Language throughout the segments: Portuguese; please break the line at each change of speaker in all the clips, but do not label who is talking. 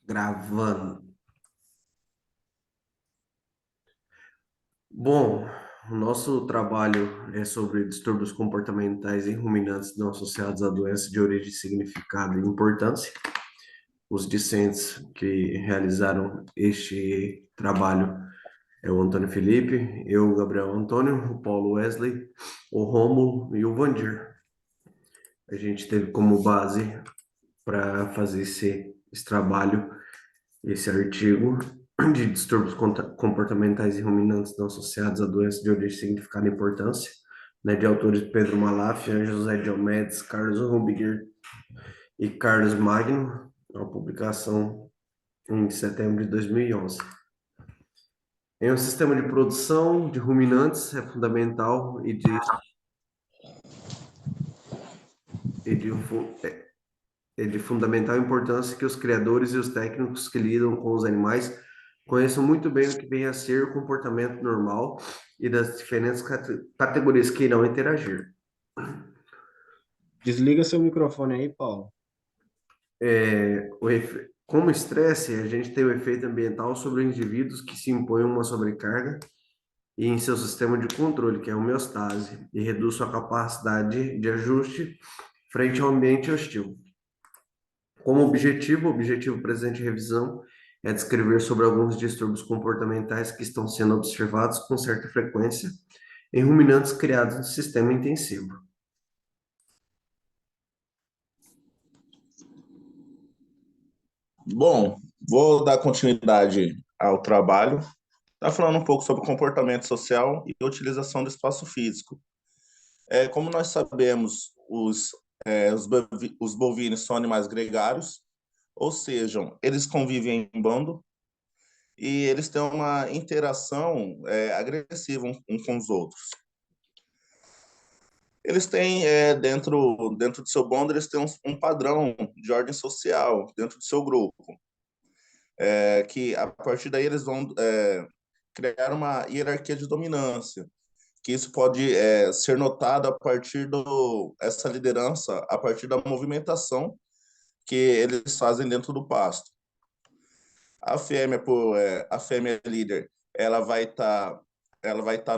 Gravando. Bom, o nosso trabalho é sobre distúrbios comportamentais em ruminantes não associados a doenças de origem, significado e importância. Os discentes que realizaram este trabalho é o Antônio Felipe, eu, Gabriel Antônio, o Paulo Wesley, o Rômulo e o Vandir. A gente teve como base para fazer esse trabalho, esse artigo de distúrbios comportamentais e ruminantes não associados a doenças de origem, significado e importância, né, de autores Pedro Malaf, José Diomedes, Carlos Rubiger e Carlos Magno, uma publicação em setembro de 2011. Em um sistema de produção de ruminantes é fundamental e de, fu- é de fundamental importância que os criadores e os técnicos que lidam com os animais conheçam muito bem o que vem a ser o comportamento normal e das diferentes categorias que irão interagir.
Desliga seu microfone aí, Paulo.
Como estresse, a gente tem o efeito ambiental sobre indivíduos que se impõem uma sobrecarga e em seu sistema de controle, que é a homeostase, e reduz sua capacidade de ajuste frente ao ambiente hostil. Como objetivo, o objetivo presente de revisão é descrever sobre alguns distúrbios comportamentais que estão sendo observados com certa frequência em ruminantes criados no sistema intensivo.
Bom, vou dar continuidade ao trabalho. Está falando um pouco sobre comportamento social e utilização do espaço físico. Como nós sabemos, os bovinos são animais gregários, ou seja, eles convivem em bando e eles têm uma interação agressiva uns com os outros. Eles têm, dentro do seu bando, eles têm um padrão de ordem social dentro do seu grupo, que a partir daí eles vão criar uma hierarquia de dominância, que isso pode ser notado a partir essa liderança, a partir da movimentação que eles fazem dentro do pasto. A fêmea líder, ela vai estar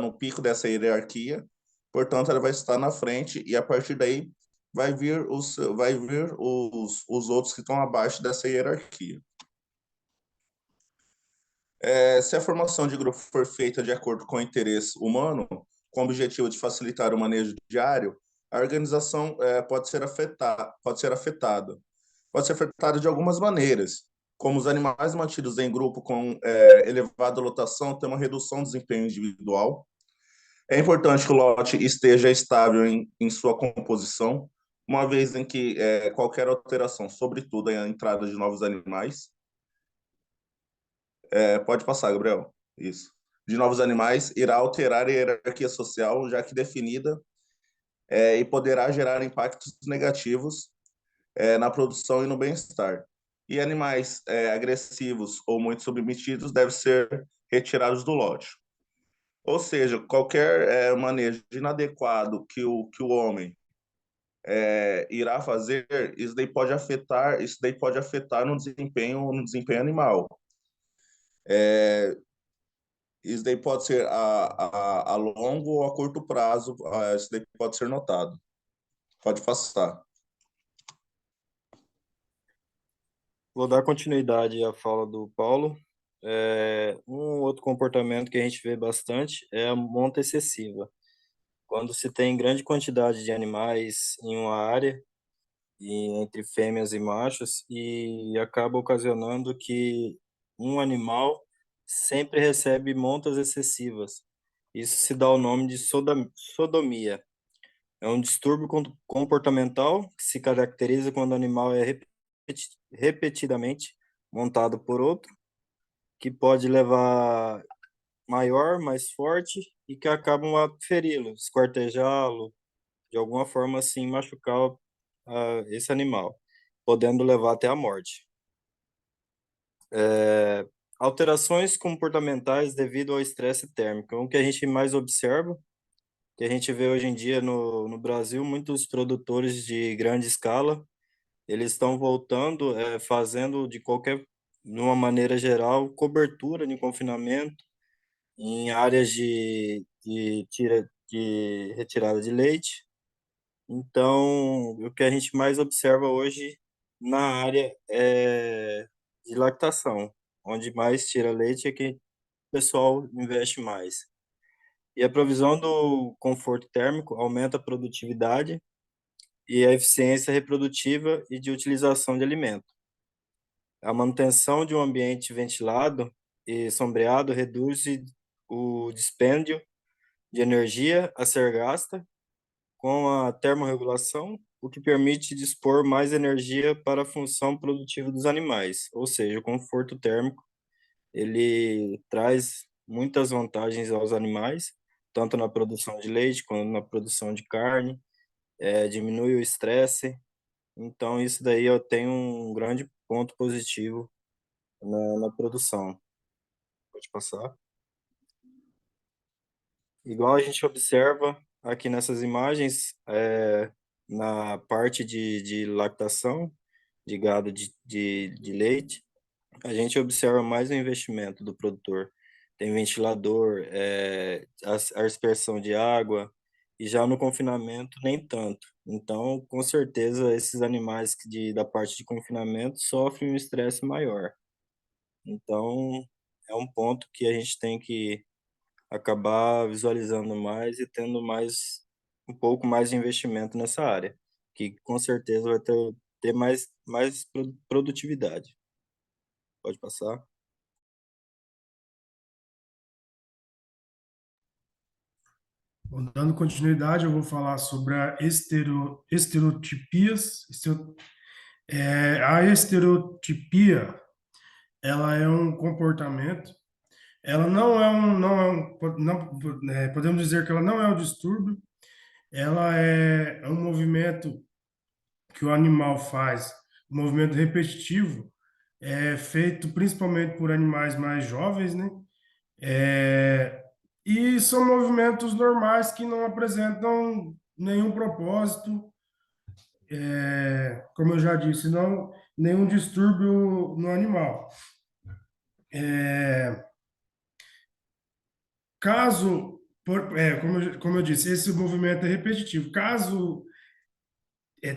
no pico dessa hierarquia, portanto, ela vai estar na frente e a partir daí vai vir os outros que estão abaixo dessa hierarquia. Se a formação de grupo for feita de acordo com o interesse humano, com o objetivo de facilitar o manejo diário, a organização pode ser afetada. Pode ser afetada de algumas maneiras, como os animais mantidos em grupo com elevada lotação têm uma redução do desempenho individual. É importante que o lote esteja estável em sua composição, uma vez em que qualquer alteração, sobretudo a entrada de novos animais, pode passar, Gabriel. Isso. De novos animais, irá alterar a hierarquia social, já que definida, e poderá gerar impactos negativos na produção e no bem-estar. E animais agressivos ou muito submetidos devem ser retirados do lote. Ou seja, qualquer manejo inadequado que o homem irá fazer, isso daí pode afetar no desempenho animal. Isso daí pode ser a longo ou a curto prazo, isso daí pode ser notado. Pode passar.
Vou dar continuidade à fala do Paulo. Um outro comportamento que a gente vê bastante é a monta excessiva. Quando se tem grande quantidade de animais em uma área, e entre fêmeas e machos, e acaba ocasionando que um animal sempre recebe montas excessivas. Isso se dá o nome de sodomia. É um distúrbio comportamental que se caracteriza quando o animal é repetidamente montado por outro, que pode levar maior, mais forte e que acabam a feri-lo, esquartejá-lo, de alguma forma assim machucar esse animal, podendo levar até a morte. Alterações comportamentais devido ao estresse térmico. O que a gente mais observa, que a gente vê hoje em dia no Brasil, muitos produtores de grande escala, eles estão voltando, fazendo de qualquer numa maneira geral, cobertura de confinamento em áreas de retirada de leite. Então, o que a gente mais observa hoje na área é de lactação, onde mais tira leite é que o pessoal investe mais. E a provisão do conforto térmico aumenta a produtividade e a eficiência reprodutiva e de utilização de alimento. A manutenção de um ambiente ventilado e sombreado reduz o dispêndio de energia a ser gasta com a termorregulação, o que permite dispor mais energia para a função produtiva dos animais, ou seja, o conforto térmico, ele traz muitas vantagens aos animais, tanto na produção de leite quanto na produção de carne, diminui o estresse, então isso daí eu tenho um grande ponto positivo na produção. Pode passar. Igual a gente observa aqui nessas imagens, na parte de lactação, de gado de leite, a gente observa mais o investimento do produtor. Tem ventilador, a aspersão de água, e já no confinamento nem tanto. Então, com certeza, esses animais da parte de confinamento sofrem um estresse maior. Então, é um ponto que a gente tem que acabar visualizando mais e tendo um pouco mais de investimento nessa área, que com certeza vai ter mais produtividade. Pode passar.
Bom, dando continuidade, eu vou falar sobre a estereotipias. A estereotipia, ela é um comportamento, ela podemos dizer que ela não é um distúrbio, ela é um movimento que o animal faz, um movimento repetitivo, feito principalmente por animais mais jovens, né? E são movimentos normais que não apresentam nenhum propósito, como eu já disse, não nenhum distúrbio no animal. Caso, como eu disse, esse movimento é repetitivo. Caso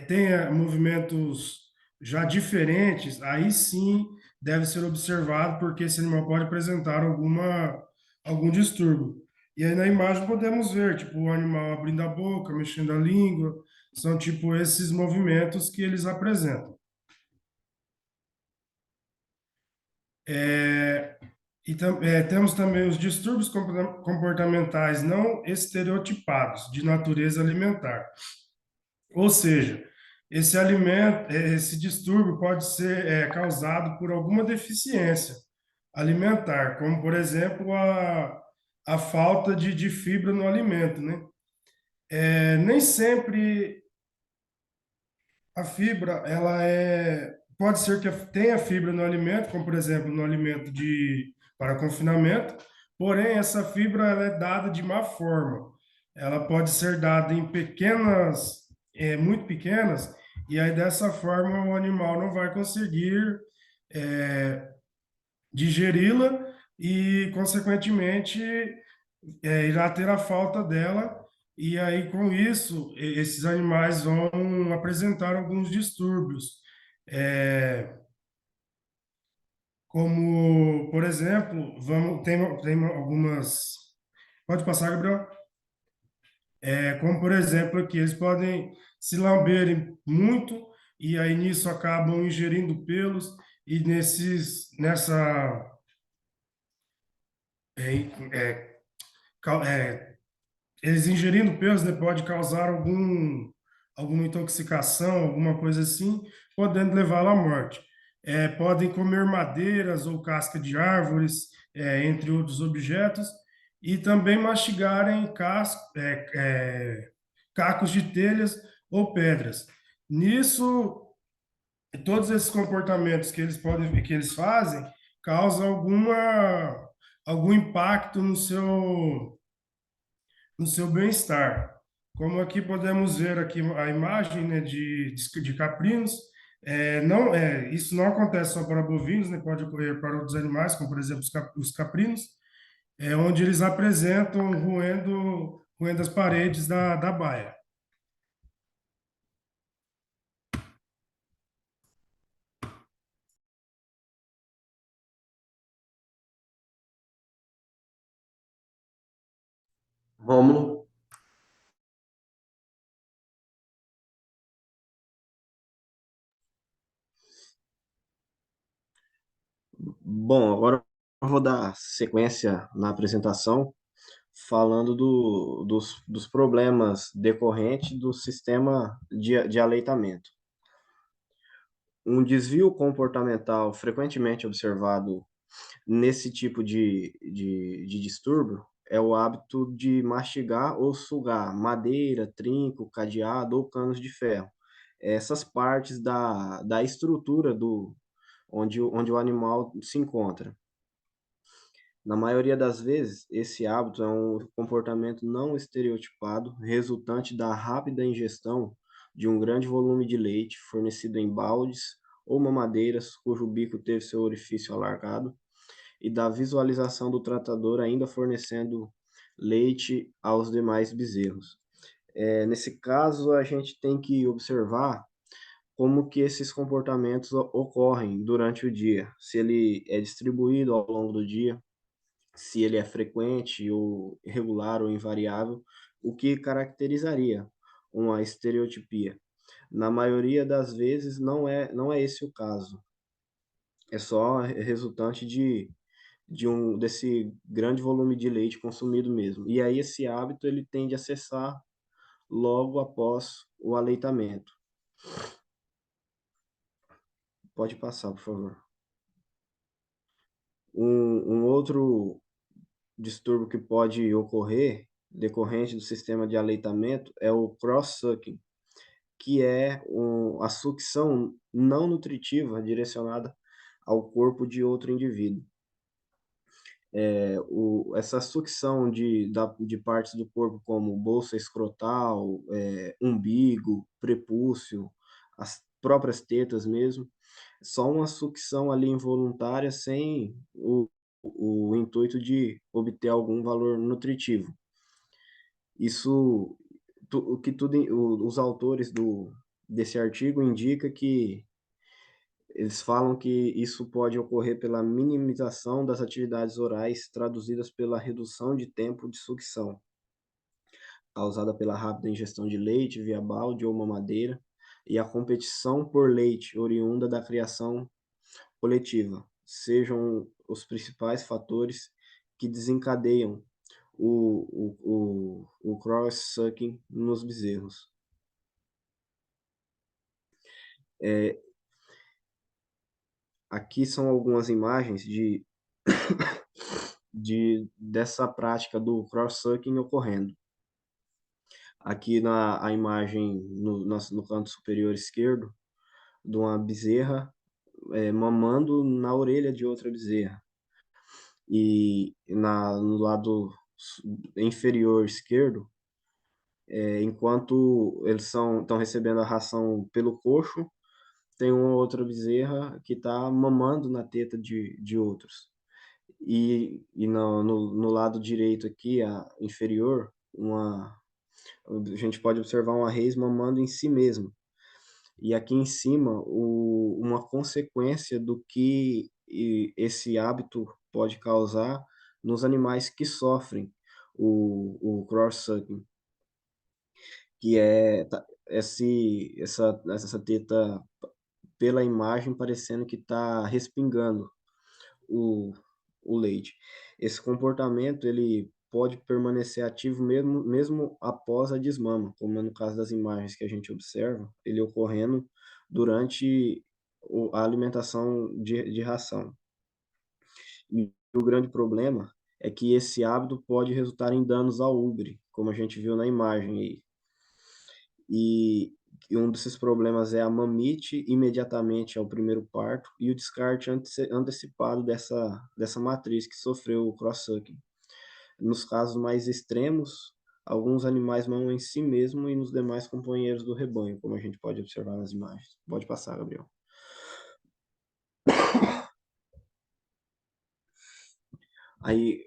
tenha movimentos já diferentes, aí sim deve ser observado, porque esse animal pode apresentar algum distúrbio. E aí na imagem podemos ver, tipo, o animal abrindo a boca, mexendo a língua, são tipo esses movimentos que eles apresentam. Temos também os distúrbios comportamentais não estereotipados, de natureza alimentar. Ou seja, esse distúrbio pode ser causado por alguma deficiência alimentar, como, por exemplo, a falta de fibra no alimento, né? Nem sempre a fibra, pode ser que tenha fibra no alimento, como, por exemplo, no alimento para confinamento, porém, essa fibra ela é dada de má forma. Ela pode ser dada em muito pequenas, e aí dessa forma o animal não vai conseguir digeri-la e, consequentemente, irá ter a falta dela, e aí com isso esses animais vão apresentar alguns distúrbios, como, por exemplo, tem algumas. Pode passar, Gabriel? Como, por exemplo, aqui, eles podem se lamberem muito e aí nisso acabam ingerindo pelos e nessa é, é, ca- é, eles ingerindo pelos, né, pode causar alguma intoxicação, alguma coisa assim, podendo levá-lo à morte. Podem comer madeiras ou casca de árvores, entre outros objetos, e também mastigarem cacos de telhas ou pedras. Nisso, todos esses comportamentos que eles fazem causam algum impacto no seu bem-estar. Como aqui podemos ver aqui a imagem, né, de caprinos, Isso não acontece só para bovinos, né? Pode ocorrer para outros animais, como por exemplo os caprinos, onde eles apresentam roendo as paredes da baia.
Rômulo,
Bom, agora eu vou dar sequência na apresentação, falando dos problemas decorrentes do sistema de aleitamento. Um desvio comportamental frequentemente observado nesse tipo de distúrbio é o hábito de mastigar ou sugar madeira, trinco, cadeado ou canos de ferro. Essas partes da estrutura onde o animal se encontra. Na maioria das vezes, esse hábito é um comportamento não estereotipado, resultante da rápida ingestão de um grande volume de leite fornecido em baldes ou mamadeiras cujo bico teve seu orifício alargado, e da visualização do tratador ainda fornecendo leite aos demais bezerros. Nesse caso, a gente tem que observar como que esses comportamentos ocorrem durante o dia, se ele é distribuído ao longo do dia, se ele é frequente ou regular ou invariável, o que caracterizaria uma estereotipia. Na maioria das vezes não é esse o caso. É só resultante desse grande volume de leite consumido mesmo. E aí esse hábito ele tende a cessar logo após o aleitamento. Pode passar, por favor. Um outro distúrbio que pode ocorrer decorrente do sistema de aleitamento é o cross-sucking, que é a sucção não nutritiva direcionada ao corpo de outro indivíduo. Essa sucção de partes do corpo como bolsa escrotal, umbigo, prepúcio, as próprias tetas mesmo, só uma sucção ali involuntária sem o intuito de obter algum valor nutritivo. Isso, o que os autores desse artigo indica que eles falam que isso pode ocorrer pela minimização das atividades orais, traduzidas pela redução de tempo de sucção, causada pela rápida ingestão de leite via balde ou mamadeira, e a competição por leite oriunda da criação coletiva, sejam os principais fatores que desencadeiam o cross-sucking nos bezerros. Aqui são algumas imagens dessa prática do cross-sucking ocorrendo. Aqui a imagem no canto superior esquerdo de uma bezerra mamando na orelha de outra bezerra. E no lado inferior esquerdo, enquanto eles estão recebendo a ração pelo coxo, tem uma outra bezerra que está mamando na teta de outros. E no lado direito aqui, inferior, a gente pode observar uma reis mamando em si mesma. E aqui em cima, uma consequência do que esse hábito pode causar nos animais que sofrem o cross-sucking, que é essa teta, pela imagem, parecendo que está respingando o, o leite. Esse comportamento ele pode permanecer ativo mesmo após a desmama, como é no caso das imagens que a gente observa, ele ocorrendo durante a alimentação de ração. E o grande problema é que esse hábito pode resultar em danos ao úbre, como a gente viu na imagem aí. E um desses problemas é a mamite imediatamente ao primeiro parto e o descarte antecipado dessa matriz que sofreu o cross-sucking. Nos casos mais extremos, alguns animais mamam em si mesmo e nos demais companheiros do rebanho, como a gente pode observar nas imagens. Pode passar, Gabriel. Aí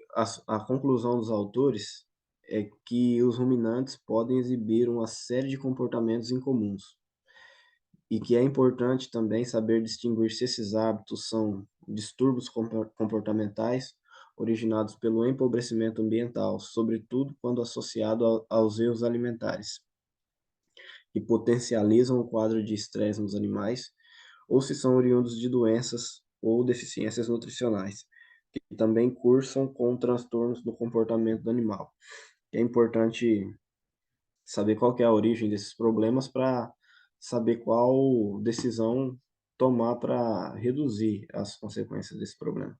a conclusão dos autores é que os ruminantes podem exibir uma série de comportamentos incomuns e que é importante também saber distinguir se esses hábitos são distúrbios comportamentais originados pelo empobrecimento ambiental, sobretudo quando associado aos erros alimentares, que potencializam o quadro de estresse nos animais, ou se são oriundos de doenças ou deficiências nutricionais, que também cursam com transtornos do comportamento do animal. É importante saber qual que é a origem desses problemas para saber qual decisão tomar para reduzir as consequências desse problema.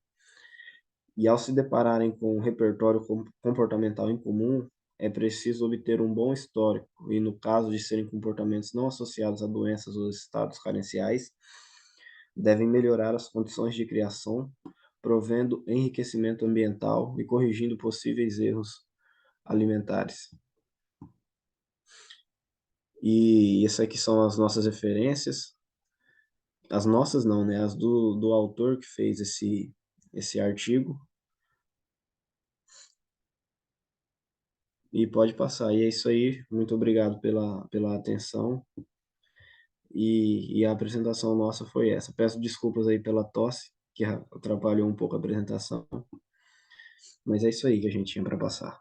E ao se depararem com um repertório comportamental incomum, é preciso obter um bom histórico e, no caso de serem comportamentos não associados a doenças ou estados carenciais, devem melhorar as condições de criação, provendo enriquecimento ambiental e corrigindo possíveis erros alimentares. E essas aqui são as nossas referências. As nossas não, né? As do autor que fez esse artigo. E pode passar. E é isso aí. Muito obrigado pela atenção. E a apresentação nossa foi essa. Peço desculpas aí pela tosse, que atrapalhou um pouco a apresentação. Mas é isso aí que a gente tinha para passar.